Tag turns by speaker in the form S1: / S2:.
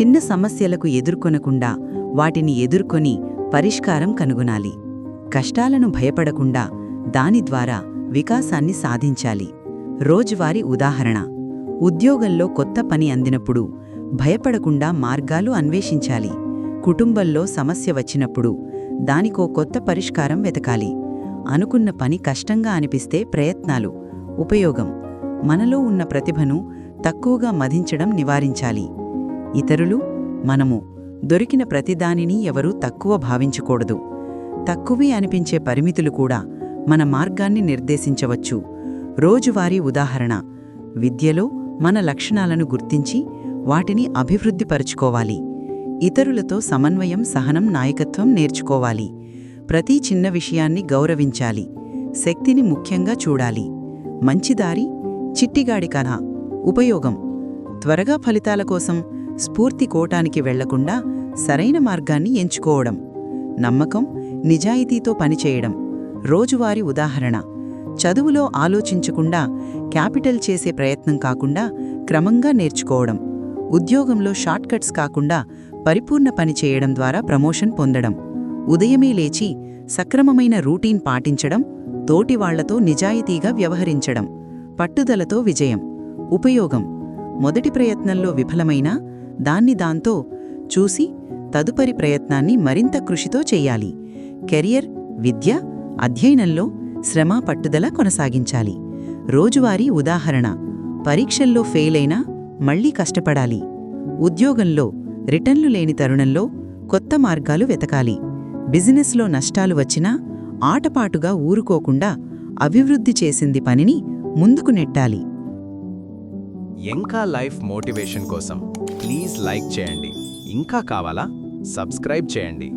S1: చిన్న సమస్యలకు ఎదుర్కొనకుండా వాటిని ఎదుర్కొని పరిష్కారం కనుగొనాలి. కష్టాలను భయపడకుండా దాని ద్వారా వికాసాన్ని సాధించాలి. రోజువారీ ఉదాహరణ: ఉద్యోగంలో కొత్త పని అందినప్పుడు భయపడకుండా మార్గాలు అన్వేషించాలి. కుటుంబంలో సమస్య వచ్చినప్పుడు దానికో కొత్త పరిష్కారం వెతకాలి. అనుకున్న పని కష్టంగా అనిపిస్తే ప్రయత్నాలు. ఉపయోగం: మనలో ఉన్న ప్రతిభను తక్కువగా మదించడం నివారించాలి. ఇతరులు, మనము దొరికిన ప్రతిదానిని ఎవరూ తక్కువ భావించకూడదు. తక్కువే అనిపించే పరిమితులు కూడా మన మార్గాన్ని నిర్దేశించవచ్చు. రోజువారీ ఉదాహరణ: విద్యలో మన లక్షణాలను గుర్తించి వాటిని అభివృద్ధిపరుచుకోవాలి. ఇతరులతో సమన్వయం, సహనం, నాయకత్వం నేర్చుకోవాలి. ప్రతి చిన్న విషయాన్ని గౌరవించాలి. శక్తిని ముఖ్యంగా చూడాలి. మంచిదారి చిట్టిగాడి కథ. ఉపయోగం: త్వరగా ఫలితాల కోసం స్ఫూర్తి కోటానికి వెళ్లకుండా సరైన మార్గాన్ని ఎంచుకోవడం. నమ్మకం, నిజాయితీతో పనిచేయడం. రోజువారీ ఉదాహరణ: చదువులో ఆలోచించకుండా క్యాపిటల్ చేసే ప్రయత్నం కాకుండా క్రమంగా నేర్చుకోవడం. ఉద్యోగంలో షార్ట్కట్స్ కాకుండా పరిపూర్ణ పని చేయడం ద్వారా ప్రమోషన్ పొందడం. ఉదయమే లేచి సక్రమమైన రూటీన్ పాటించడం. తోటివాళ్లతో నిజాయితీగా వ్యవహరించడం. పట్టుదలతో విజయం. ఉపయోగం: మొదటి ప్రయత్నంలో విఫలమైనా దాంతో చూసి తదుపరి ప్రయత్నాన్ని మరింత కృషితో చెయ్యాలి. కెరియర్, విద్య, అధ్యయనంలో శ్రమ, పట్టుదల కొనసాగించాలి. రోజువారీ ఉదాహరణ: పరీక్షల్లో ఫెయిలైనా మళ్లీ కష్టపడాలి. ఉద్యోగంలో రిటర్న్లు లేని తరుణంలో కొత్త మార్గాలు వెతకాలి. బిజినెస్లో నష్టాలు వచ్చినా ఆటపాటుగా ఊరుకోకుండా అభివృద్ధి చేసింది పనిని ముందుకు నెట్టాలి.
S2: ఇంకా లైఫ్ మోటివేషన్ కోసం ప్లీజ్ లైక్ చేయండి. ఇంకా కావాలా? సబ్స్క్రైబ్ చేయండి.